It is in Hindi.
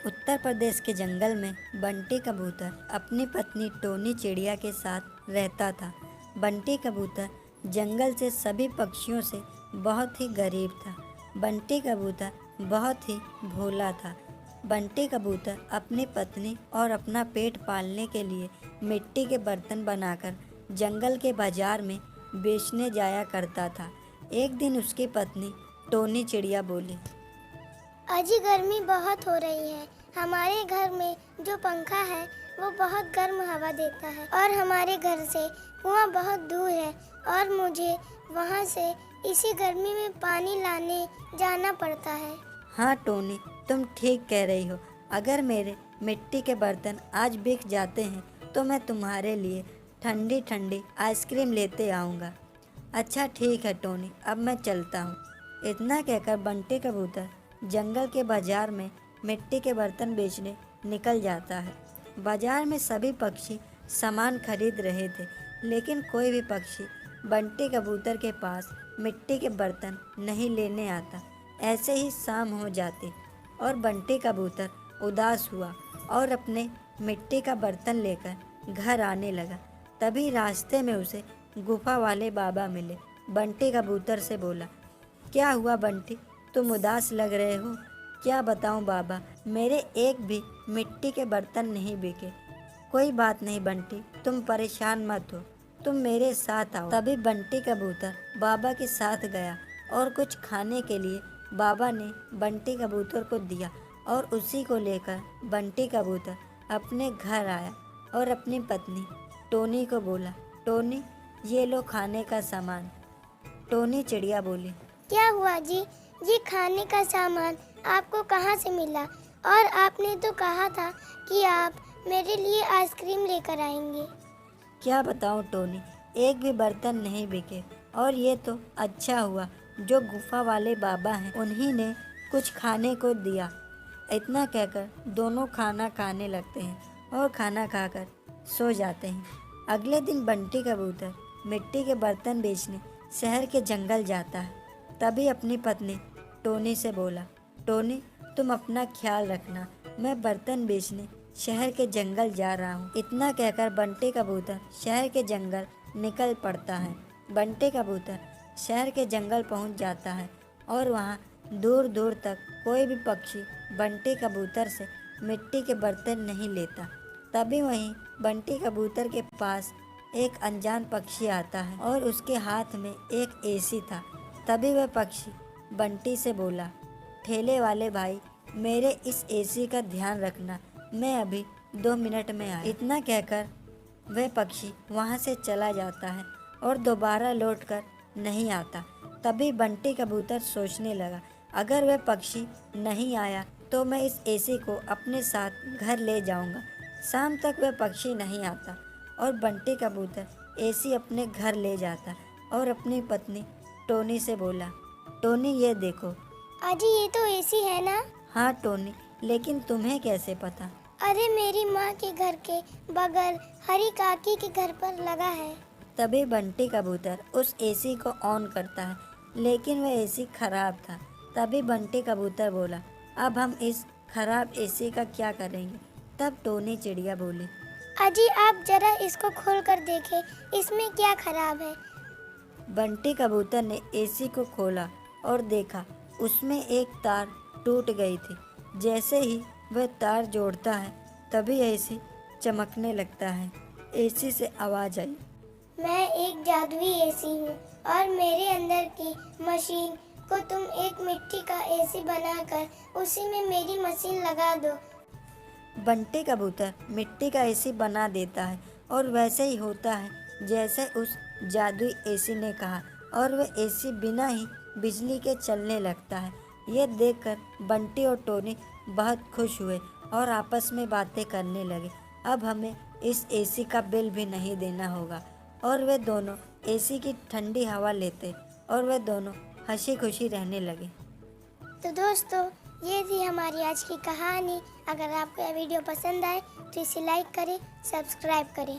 उत्तर प्रदेश के जंगल में बंटी कबूतर अपनी पत्नी टोनी चिड़िया के साथ रहता था। बंटी कबूतर जंगल से सभी पक्षियों से बहुत ही गरीब था। बंटी कबूतर बहुत ही भोला था। बंटी कबूतर अपनी पत्नी और अपना पेट पालने के लिए मिट्टी के बर्तन बनाकर जंगल के बाजार में बेचने जाया करता था। एक दिन उसकी पत्नी टोनी चिड़िया बोली, अजी गर्मी बहुत हो रही है। हमारे घर में जो पंखा है वो बहुत गर्म हवा देता है और हमारे घर से कुआं बहुत दूर है और मुझे वहां से इसी गर्मी में पानी लाने जाना पड़ता है। हाँ टोनी, तुम ठीक कह रही हो। अगर मेरे मिट्टी के बर्तन आज बिक जाते हैं तो मैं तुम्हारे लिए ठंडी ठंडी आइसक्रीम लेते आऊँगा। अच्छा ठीक है टोनी, अब मैं चलता हूँ। इतना कहकर बंटी कबूतर जंगल के बाजार में मिट्टी के बर्तन बेचने निकल जाता है। बाजार में सभी पक्षी सामान खरीद रहे थे, लेकिन कोई भी पक्षी बंटी कबूतर के पास मिट्टी के बर्तन नहीं लेने आता। ऐसे ही शाम हो जाती और बंटी कबूतर उदास हुआ और अपने मिट्टी का बर्तन लेकर घर आने लगा। तभी रास्ते में उसे गुफा वाले बाबा मिले। बंटी कबूतर से बोला, क्या हुआ बंटी, तुम उदास लग रहे हो? क्या बताऊं बाबा, मेरे एक भी मिट्टी के बर्तन नहीं बिके। कोई बात नहीं बंटी, तुम परेशान मत हो, तुम मेरे साथ आओ। तभी बंटी कबूतर बाबा के साथ गया और कुछ खाने के लिए बाबा ने बंटी कबूतर को दिया और उसी को लेकर बंटी कबूतर अपने घर आया और अपनी पत्नी टोनी को बोला, टोनी ये लो खाने का सामान। टोनी चिड़िया बोली, क्या हुआ जी? ये खाने का सामान आपको कहाँ से मिला? और आपने तो कहा था कि आप मेरे लिए आइसक्रीम लेकर आएंगे। क्या बताऊं टोनी, एक भी बर्तन नहीं बिके और ये तो अच्छा हुआ जो गुफा वाले बाबा हैं उन्हीं ने कुछ खाने को दिया। इतना कहकर दोनों खाना खाने लगते हैं और खाना खाकर सो जाते हैं। अगले दिन बंटी कबूतर मिट्टी के बर्तन बेचने शहर के जंगल जाता है। तभी अपनी पत्नी टोनी से बोला, टोनी तुम अपना ख्याल रखना, मैं बर्तन बेचने शहर के जंगल जा रहा हूँ। इतना कहकर बंटी कबूतर शहर के जंगल निकल पड़ता है। बंटी कबूतर शहर के जंगल पहुँच जाता है और वहाँ दूर दूर तक कोई भी पक्षी बंटी कबूतर से मिट्टी के बर्तन नहीं लेता। तभी वहीं बंटी कबूतर के पास एक अनजान पक्षी आता है और उसके हाथ में एक एसी था। तभी वह पक्षी बंटी से बोला, ठेले वाले भाई, मेरे इस एसी का ध्यान रखना, मैं अभी 2 मिनट में आया। इतना कहकर वह पक्षी वहाँ से चला जाता है और दोबारा लौटकर नहीं आता। तभी बंटी कबूतर सोचने लगा, अगर वह पक्षी नहीं आया तो मैं इस एसी को अपने साथ घर ले जाऊंगा। शाम तक वह पक्षी नहीं आता और बंटी कबूतर एसी अपने घर ले जाता और अपनी पत्नी टोनी से बोला, टोनी ये देखो। अजी ये तो एसी है ना? हाँ टोनी, लेकिन तुम्हें कैसे पता? अरे मेरी माँ के घर के बगल हरी काकी के घर पर लगा है। तभी बंटी कबूतर उस एसी को ऑन करता है, लेकिन वह एसी खराब था। तभी बंटी कबूतर बोला, अब हम इस खराब एसी का क्या करेंगे? तब टोनी चिड़िया बोली, अजी आप जरा इसको खोल कर देखें, इसमें क्या खराब है? बंटी कबूतर ने एसी को खोला और देखा उसमें एक तार टूट गई थी। जैसे ही वह तार जोड़ता है तभी एसी चमकने लगता है। एसी से आवाज़ आई, मैं एक जादुई एसी हूँ और मेरे अंदर की मशीन को तुम एक मिट्टी का एसी बनाकर उसी में मेरी मशीन लगा दो। बंटी कबूतर मिट्टी का एसी बना देता है और वैसे ही होता है जैसे उस जादुई एसी ने कहा और वह एसी बिना ही बिजली के चलने लगता है। ये देखकर बंटी और टोनी बहुत खुश हुए और आपस में बातें करने लगे। अब हमें इस एसी का बिल भी नहीं देना होगा। और वे दोनों एसी की ठंडी हवा लेते और वे दोनों हंसी खुशी रहने लगे। तो दोस्तों ये थी हमारी आज की कहानी। अगर आपको यह वीडियो पसंद आए तो इसे लाइक करें, सब्सक्राइब करें।